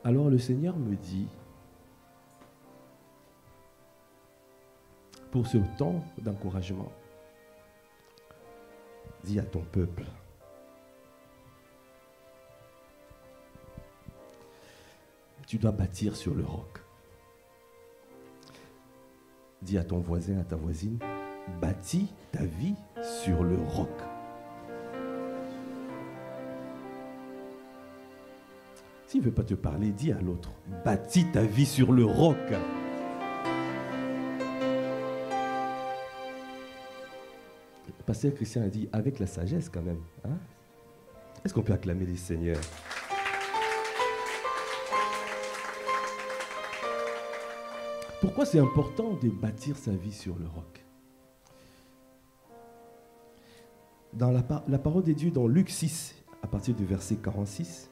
Alors le Seigneur me dit, pour ce temps d'encouragement, dis à ton peuple, tu dois bâtir sur le roc. Dis à ton voisin, à ta voisine, bâtis ta vie sur le roc. S'il ne veut pas te parler, dis à l'autre, bâtis ta vie sur le roc. Le pasteur Christian a dit, avec la sagesse quand même. Hein? Est-ce qu'on peut acclamer les seigneurs? Pourquoi c'est important de bâtir sa vie sur le roc? Dans la parole de Dieu, dans Luc 6, à partir du verset 46,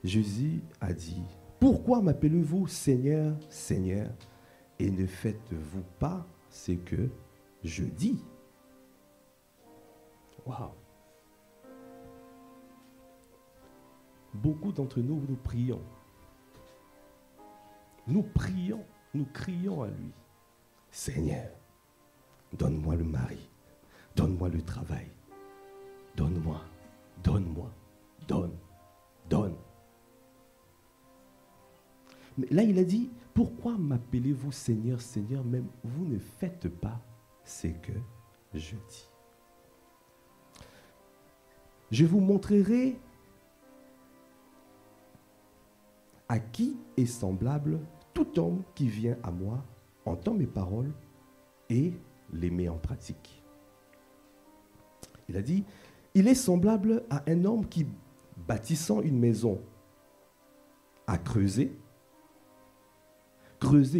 Jésus a dit, « Pourquoi m'appelez-vous Seigneur, Seigneur, et ne faites-vous pas ce que je dis ?» Waouh! Beaucoup d'entre nous, nous prions. Nous prions, nous crions à lui. « Seigneur, donne-moi le mari, donne-moi le travail, donne-moi, donne-moi, donne, donne. » Mais là, il a dit, pourquoi m'appelez-vous Seigneur, Seigneur, même vous ne faites pas ce que je dis. Je vous montrerai à qui est semblable tout homme qui vient à moi, entend mes paroles et les met en pratique. Il a dit, il est semblable à un homme qui, bâtissant une maison, a creusé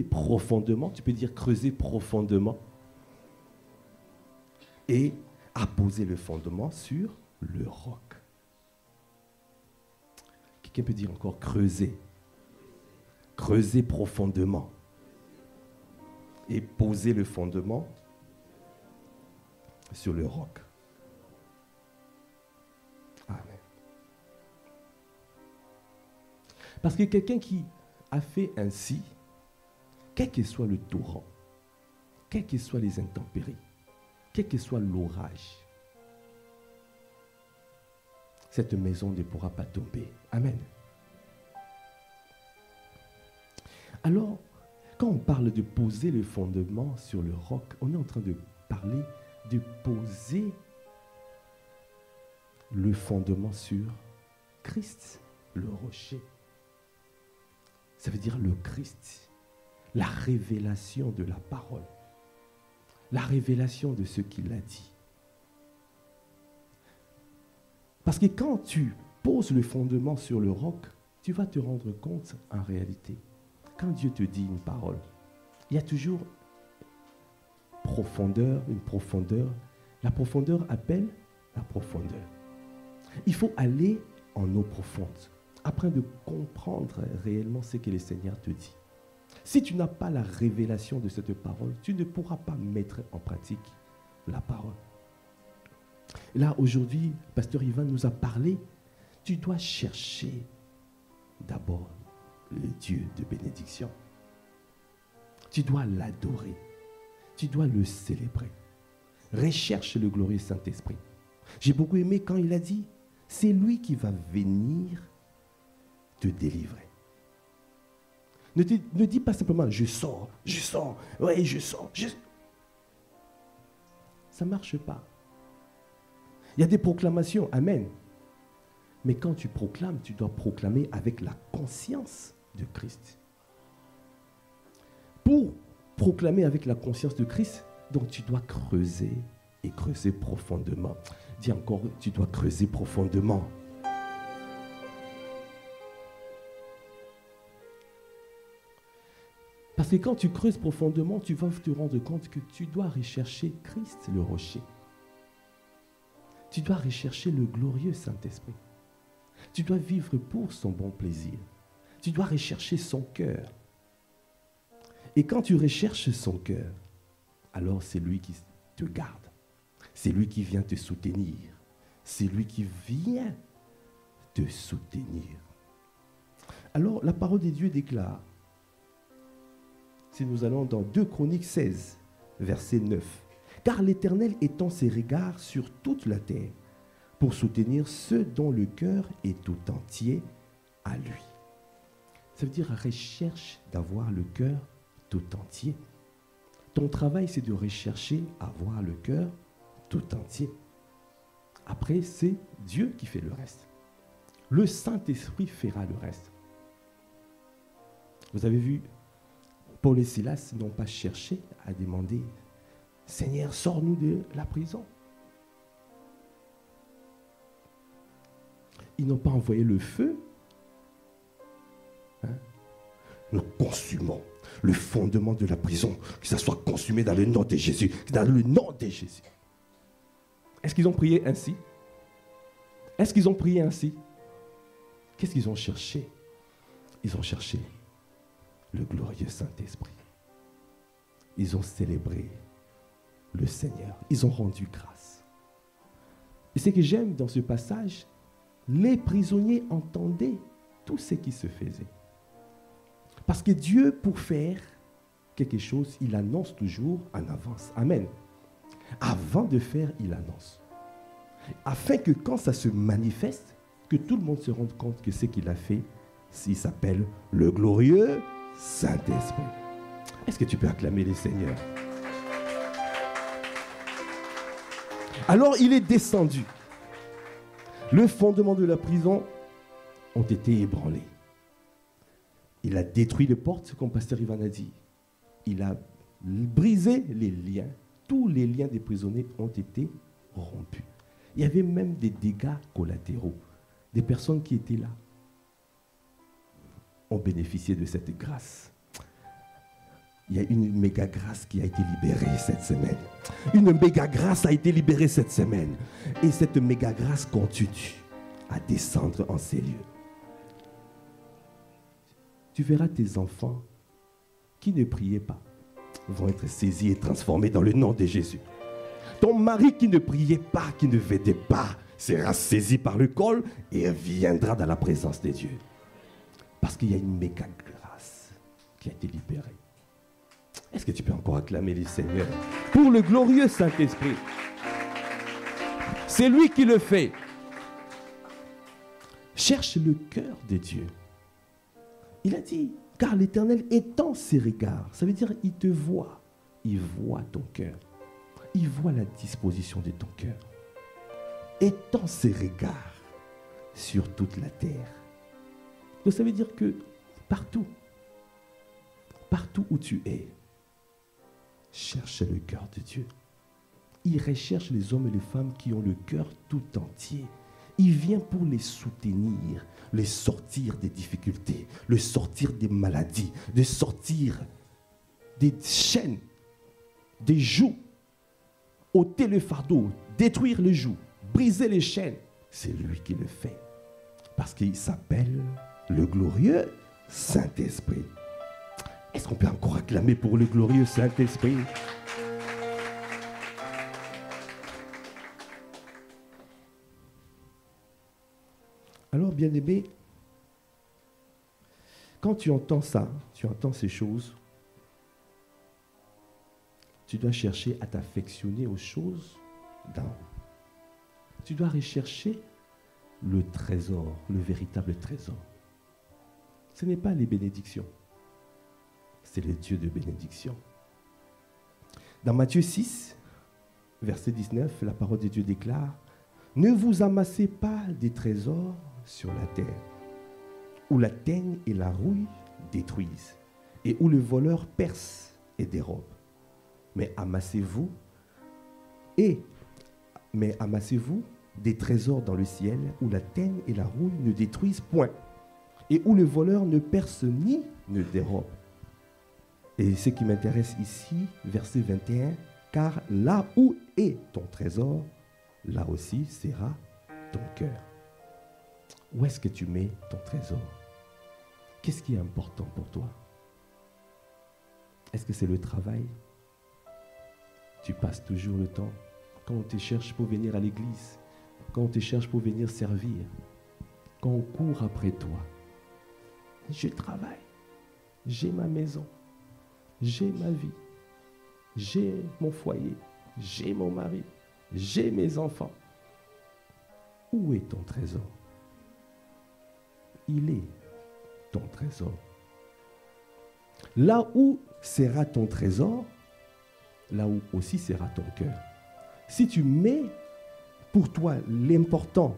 profondément, tu peux dire creuser profondément, et a posé le fondement sur le roc. Quelqu'un peut dire encore creuser profondément et poser le fondement sur le roc. Amen. Parce que quelqu'un qui a fait ainsi, quel que soit le torrent, quelles que soient les intempéries, quel que soit l'orage, cette maison ne pourra pas tomber. Amen. Alors, quand on parle de poser le fondement sur le roc, on est en train de parler de poser le fondement sur Christ, le rocher. Ça veut dire le Christ, la révélation de la parole, la révélation de ce qu'il a dit. Parce que quand tu poses le fondement sur le roc, tu vas te rendre compte en réalité, quand Dieu te dit une parole, il y a toujours profondeur, une profondeur. La profondeur appelle la profondeur. Il faut aller en eau profonde, afin de comprendre réellement ce que le Seigneur te dit. Si tu n'as pas la révélation de cette parole, tu ne pourras pas mettre en pratique la parole. Et là, aujourd'hui, Pasteur Yvan nous a parlé, tu dois chercher d'abord le Dieu de bénédiction. Tu dois l'adorer. Tu dois le célébrer. Recherche le glorieux Saint-Esprit. J'ai beaucoup aimé quand il a dit, c'est lui qui va venir te délivrer. Ne dis pas simplement, je sors, ouais, je sors. Ça ne marche pas. Il y a des proclamations, amen. Mais quand tu proclames, tu dois proclamer avec la conscience de Christ. Pour proclamer avec la conscience de Christ, donc tu dois creuser et creuser profondément. Dis encore, tu dois creuser profondément. Parce que quand tu creuses profondément, tu vas te rendre compte que tu dois rechercher Christ, le rocher. Tu dois rechercher le glorieux Saint-Esprit. Tu dois vivre pour son bon plaisir. Tu dois rechercher son cœur. Et quand tu recherches son cœur, alors c'est lui qui te garde. C'est lui qui vient te soutenir. C'est lui qui vient te soutenir. Alors, la parole de Dieu déclare, si nous allons dans 2 Chroniques 16, verset 9, « Car l'Éternel étend ses regards sur toute la terre pour soutenir ceux dont le cœur est tout entier à lui. » Ça veut dire recherche d'avoir le cœur tout entier. Ton travail, c'est de rechercher avoir le cœur tout entier. Après, c'est Dieu qui fait le reste. Le Saint-Esprit fera le reste. Vous avez vu, Paul et Silas n'ont pas cherché à demander « Seigneur, sors-nous de la prison ». Ils n'ont pas envoyé le feu. Nous consumons le fondement de la prison, que ça soit consumé dans le nom de Jésus, dans le nom de Jésus. Est-ce qu'ils ont prié ainsi? Est-ce qu'ils ont prié ainsi? Qu'est-ce qu'ils ont cherché? Ils ont cherché le glorieux Saint-Esprit. Ils ont célébré le Seigneur. Ils ont rendu grâce. Et ce que j'aime dans ce passage, les prisonniers entendaient tout ce qui se faisait. Parce que Dieu, pour faire quelque chose, il annonce toujours en avance. Amen. Avant de faire, il annonce. Afin que quand ça se manifeste, que tout le monde se rende compte que ce qu'il a fait, il s'appelle le glorieux Saint-Esprit. Est-ce que tu peux acclamer le Seigneur? Alors il est descendu. Le fondement de la prison ont été ébranlés. Il a détruit les portes, comme Pasteur Ivan a dit. Il a brisé les liens. Tous les liens des prisonniers ont été rompus. Il y avait même des dégâts collatéraux. Des personnes qui étaient là ont bénéficié de cette grâce. Il y a une méga grâce qui a été libérée cette semaine. Une méga grâce a été libérée cette semaine. Et cette méga grâce continue à descendre en ces lieux. Tu verras tes enfants qui ne priaient pas vont être saisis et transformés dans le nom de Jésus. Ton mari qui ne priait pas, qui ne veillait pas, sera saisi par le col et viendra dans la présence de Dieu. Parce qu'il y a une méga grâce qui a été libérée. Est-ce que tu peux encore acclamer le Seigneur pour le glorieux Saint-Esprit? C'est lui qui le fait. Cherche le cœur de Dieu. Il a dit, car l'Éternel étend ses regards. Ça veut dire, il te voit. Il voit ton cœur. Il voit la disposition de ton cœur. Étend ses regards sur toute la terre. Donc ça veut dire que partout où tu es, cherche le cœur de Dieu. Il recherche les hommes et les femmes qui ont le cœur tout entier. Il vient pour les soutenir, les sortir des difficultés, les sortir des maladies, de sortir des chaînes, des jougs, ôter le fardeau, détruire les jougs, briser les chaînes. C'est lui qui le fait. Parce qu'il s'appelle le glorieux Saint-Esprit. Est-ce qu'on peut encore acclamer pour le glorieux Saint-Esprit? Alors, bien-aimé, quand tu entends ça, tu entends ces choses, tu dois chercher à t'affectionner aux choses d'en haut. Tu dois rechercher le trésor, le véritable trésor. Ce n'est pas les bénédictions, c'est le Dieu de bénédiction. Dans Matthieu 6, verset 19, la parole de Dieu déclare « Ne vous amassez pas des trésors sur la terre, où la teigne et la rouille détruisent, et où le voleur perce et dérobe. Mais amassez-vous des trésors dans le ciel, où la teigne et la rouille ne détruisent point, et où le voleur ne perce ni ne dérobe. » Et ce qui m'intéresse ici, verset 21, « Car là où est ton trésor, là aussi sera ton cœur. » Où est-ce que tu mets ton trésor? Qu'est-ce qui est important pour toi? Est-ce que c'est le travail? Tu passes toujours le temps. Quand on te cherche pour venir à l'église, quand on te cherche pour venir servir, quand on court après toi, je travaille, j'ai ma maison, j'ai ma vie, j'ai mon foyer, j'ai mon mari, j'ai mes enfants. Où est ton trésor? Il est ton trésor. Là où sera ton trésor, là où aussi sera ton cœur. Si tu mets pour toi l'important,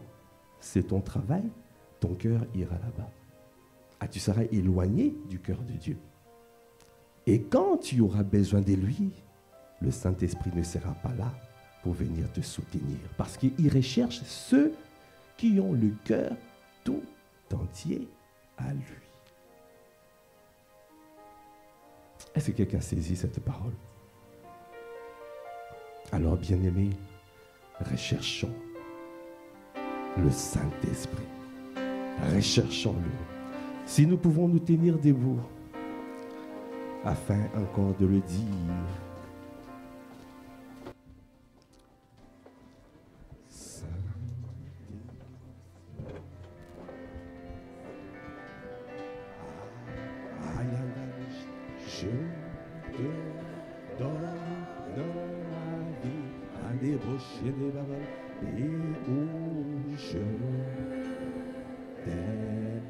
c'est ton travail, ton cœur ira là-bas. Ah, tu seras éloigné du cœur de Dieu. Et quand tu auras besoin de lui, le Saint-Esprit ne sera pas là pour venir te soutenir. Parce qu'il recherche ceux qui ont le cœur tout entier à lui. Est-ce que quelqu'un saisit cette parole? Alors, bien-aimés, recherchons le Saint-Esprit. Recherchons-le. Si nous pouvons nous tenir debout, afin encore de le dire. Je te donne ma vie à débaucher des paroles et où je t'aime.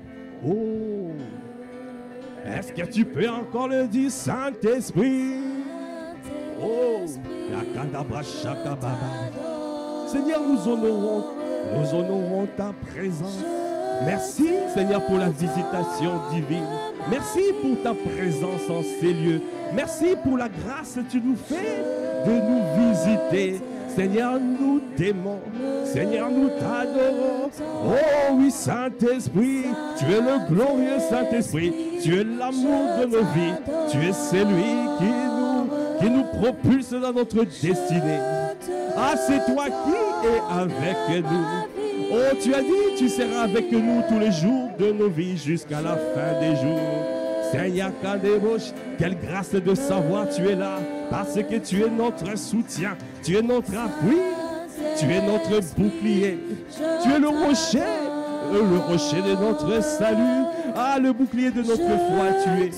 Oh, est-ce que tu peux encore le dire, Saint-Esprit? Oh, Seigneur, nous honorons ta présence. Merci, Seigneur, pour la visitation divine. Merci pour ta présence en ces lieux. Merci pour la grâce que tu nous fais de nous visiter. Seigneur, nous t'aimons. Seigneur, nous t'adorons. Oh oui, Saint-Esprit, tu es le glorieux Saint-Esprit. Tu es l'amour de nos vies. Tu es celui qui nous propulse dans notre destinée. Ah, c'est toi qui es avec nous. Oh, tu as dit, tu seras avec nous tous les jours de nos vies jusqu'à la fin des jours. Seigneur, quelle grâce de savoir tu es là, parce que tu es notre soutien, tu es notre appui, tu es notre bouclier, tu es le rocher de notre salut. Ah, le bouclier de notre foi, tu es.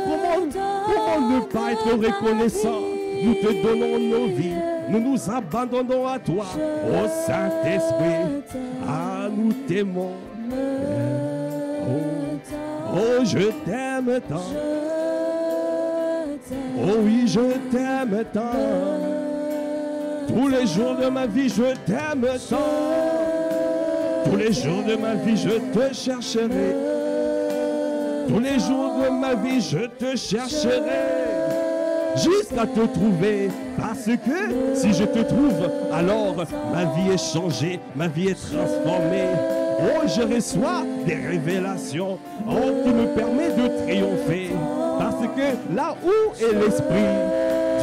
Comment ne pas être reconnaissant? Nous te donnons nos vies. Nous nous abandonnons à toi, ô Saint-Esprit. Ah, nous t'aimons. Oh, je t'aime tant. Oh oui, je t'aime tant. Tous les jours de ma vie, je t'aime tant. Tous les jours de ma vie, je te chercherai. Tous les jours de ma vie, je te chercherai. Jusqu'à te trouver, parce que si je te trouve, alors ma vie est changée, ma vie est transformée. Oh, je reçois des révélations, oh, qui me permet de triompher, parce que là où est l'Esprit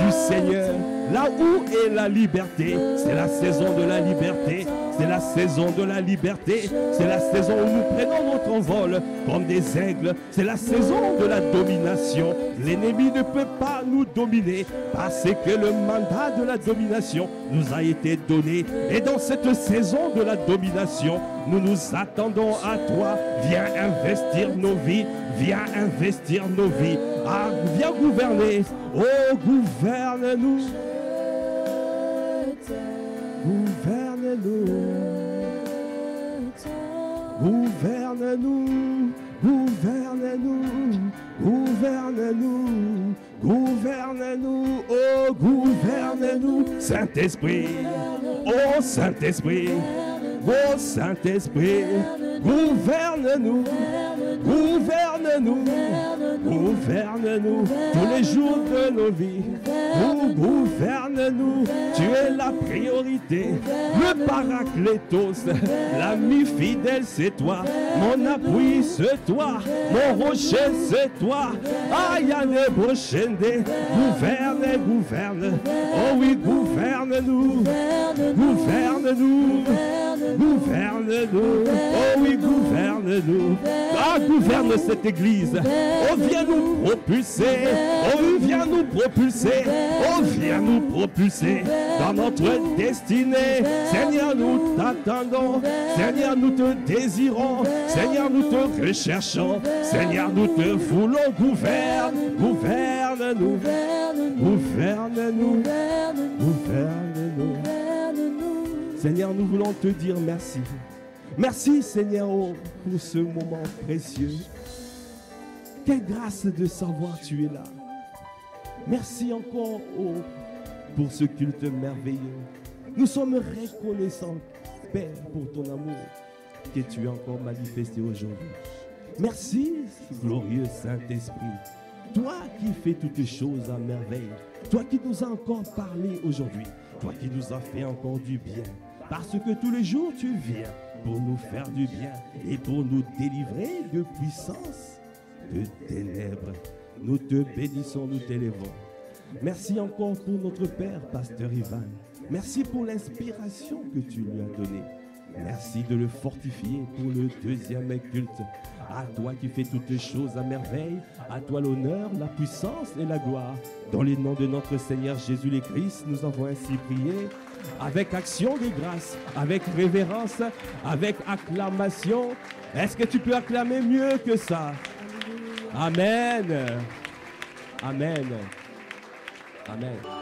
du Seigneur, là où est la liberté, c'est la saison de la liberté. C'est la saison de la liberté, c'est la saison où nous prenons notre envol comme des aigles, c'est la saison de la domination. L'ennemi ne peut pas nous dominer parce que le mandat de la domination nous a été donné. Et dans cette saison de la domination, nous nous attendons à toi. Viens investir nos vies, viens investir nos vies. Ah, viens gouverner, oh gouverne-nous. Gouverne-nous, gouverne-nous, gouverne-nous, gouverne-nous, gouverne-nous, oh gouverne-nous, Saint-Esprit, oh Saint-Esprit, oh Saint-Esprit, gouverne-nous, gouverne-nous, gouverne-nous, tous les jours de nos vies, oh gouverne-nous, tu es la priorité, le paraclétos, l'ami fidèle c'est toi, mon appui c'est toi, mon rocher c'est toi, Ayane Bochende, gouverne, gouverne, oh oui gouverne-nous, gouverne-nous, Gouverne-nous. Oh oui, gouverne-nous. Ah, gouverne cette église. Oh, viens nous propulser. Oh, viens nous propulser. Oh, viens nous propulser dans notre destinée. Seigneur, nous t'attendons. Seigneur, nous te désirons. Seigneur, nous te recherchons. Seigneur, nous te voulons. Gouverne, gouverne-nous. Gouverne-nous. Gouverne-nous. Seigneur, nous voulons te dire merci. Merci, Seigneur, pour ce moment précieux. Quelle grâce de savoir tu es là. Merci encore pour ce culte merveilleux. Nous sommes reconnaissants, Père, pour ton amour que tu as encore manifesté aujourd'hui. Merci, glorieux Saint-Esprit. Toi qui fais toutes les choses à merveille. Toi qui nous as encore parlé aujourd'hui. Toi qui nous as fait encore du bien. Parce que tous les jours tu viens pour nous faire du bien et pour nous délivrer de puissance, de ténèbres. Nous te bénissons, nous t'élèvons. Merci encore pour notre Père, Pasteur Ivan. Merci pour l'inspiration que tu lui as donnée. Merci de le fortifier pour le deuxième culte. À toi qui fais toutes les choses à merveille, à toi l'honneur, la puissance et la gloire. Dans le nom de notre Seigneur Jésus le Christ, nous avons ainsi prié avec action de grâce, avec révérence, avec acclamation. Est-ce que tu peux acclamer mieux que ça? Amen. Amen. Amen.